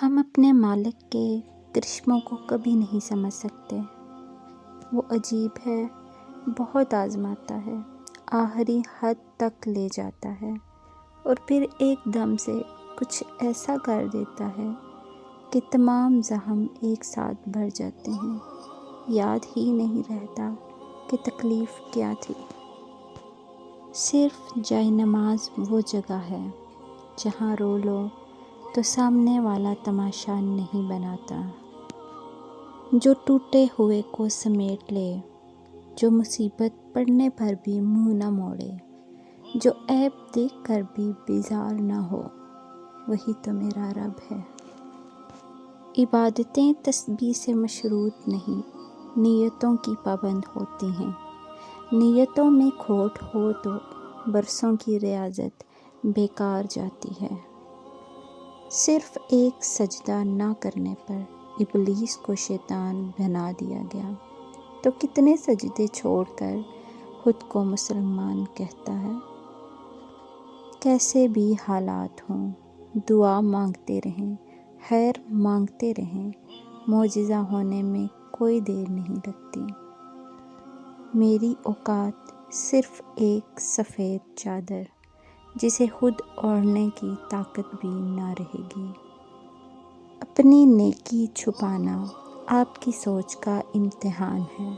ہم اپنے مالک کے کرشموں کو کبھی نہیں سمجھ سکتے۔ وہ عجیب ہے، بہت آزماتا ہے، آخری حد تک لے جاتا ہے اور پھر ایک دم سے کچھ ایسا کر دیتا ہے کہ تمام زخم ایک ساتھ بھر جاتے ہیں۔ یاد ہی نہیں رہتا کہ تکلیف کیا تھی۔ صرف جائے نماز وہ جگہ ہے جہاں رو لو تو سامنے والا تماشا نہیں بناتا، جو ٹوٹے ہوئے کو سمیٹ لے، جو مصیبت پڑنے پر بھی منہ نہ موڑے، جو عیب دیکھ کر بھی بیزار نہ ہو، وہی تو میرا رب ہے۔ عبادتیں تسبیح سے مشروط نہیں، نیتوں کی پابند ہوتی ہیں۔ نیتوں میں کھوٹ ہو تو برسوں کی ریاضت بیکار جاتی ہے۔ صرف ایک سجدہ نہ کرنے پر ابلیس کو شیطان بنا دیا گیا تو کتنے سجدے چھوڑ کر خود کو مسلمان کہتا ہے۔ کیسے بھی حالات ہوں، دعا مانگتے رہیں، خیر مانگتے رہیں، معجزہ ہونے میں کوئی دیر نہیں لگتی۔ میری اوقات صرف ایک سفید چادر جسے خود اوڑھنے کی طاقت بھی نہ رہے گی۔ اپنی نیکی چھپانا آپ کی سوچ کا امتحان ہے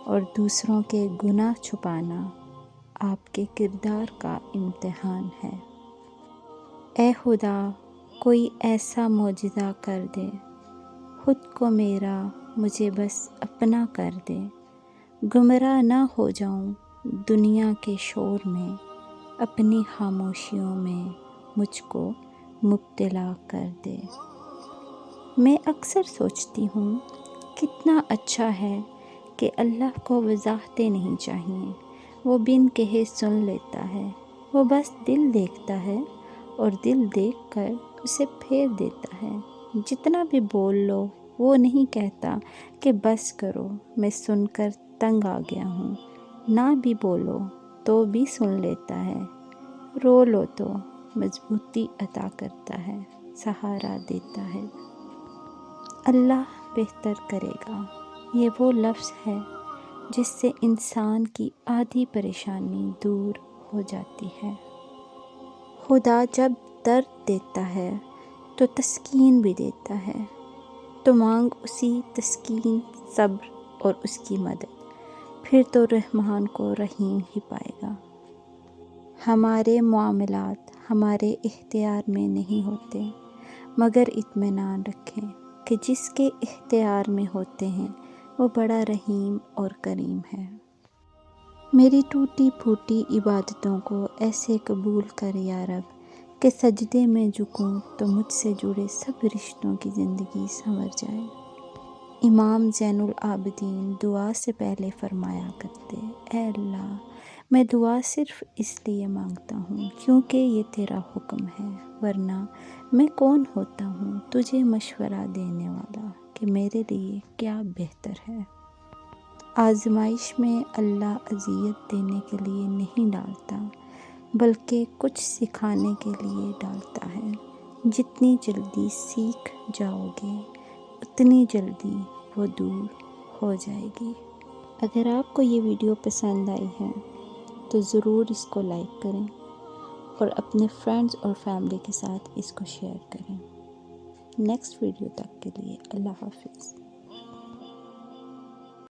اور دوسروں کے گناہ چھپانا آپ کے کردار کا امتحان ہے۔ اے خدا، کوئی ایسا معجزہ کر دے، خود کو میرا مجھے بس اپنا کر دے، گمراہ نہ ہو جاؤں دنیا کے شور میں، اپنی خاموشیوں میں مجھ کو مبتلا کر دے۔ میں اکثر سوچتی ہوں کتنا اچھا ہے کہ اللہ کو وضاحتیں نہیں چاہیے، وہ بن کہے سن لیتا ہے، وہ بس دل دیکھتا ہے اور دل دیکھ کر اسے پھیر دیتا ہے۔ جتنا بھی بول لو وہ نہیں کہتا کہ بس کرو، میں سن کر تنگ آ گیا ہوں، نہ بھی بولو تو بھی سن لیتا ہے، رو لو تو مضبوطی عطا کرتا ہے، سہارا دیتا ہے۔ اللہ بہتر کرے گا، یہ وہ لفظ ہے جس سے انسان کی آدھی پریشانی دور ہو جاتی ہے۔ خدا جب درد دیتا ہے تو تسکین بھی دیتا ہے، تو مانگ اسی تسکین، صبر اور اس کی مدد، پھر تو رحمان کو رحیم ہی پائے گا۔ ہمارے معاملات ہمارے اختیار میں نہیں ہوتے، مگر اطمینان رکھیں کہ جس کے اختیار میں ہوتے ہیں وہ بڑا رحیم اور کریم ہے۔ میری ٹوٹی پھوٹی عبادتوں کو ایسے قبول کر یا رب کہ سجدے میں جھکوں تو مجھ سے جڑے سب رشتوں کی زندگی سنور جائے۔ امام زین العابدین دعا سے پہلے فرمایا کرتے، اے اللہ، میں دعا صرف اس لیے مانگتا ہوں کیونکہ یہ تیرا حکم ہے، ورنہ میں کون ہوتا ہوں تجھے مشورہ دینے والا کہ میرے لیے کیا بہتر ہے۔ آزمائش میں اللہ اذیت دینے کے لیے نہیں ڈالتا، بلکہ کچھ سکھانے کے لیے ڈالتا ہے۔ جتنی جلدی سیکھ جاؤ گے اتنی جلدی وہ دور ہو جائے گی۔ اگر آپ کو یہ ویڈیو پسند آئی ہے تو ضرور اس کو لائک کریں اور اپنے فرینڈز اور فیملی کے ساتھ اس کو شیئر کریں۔ نیکسٹ ویڈیو تک کے لیے اللہ حافظ۔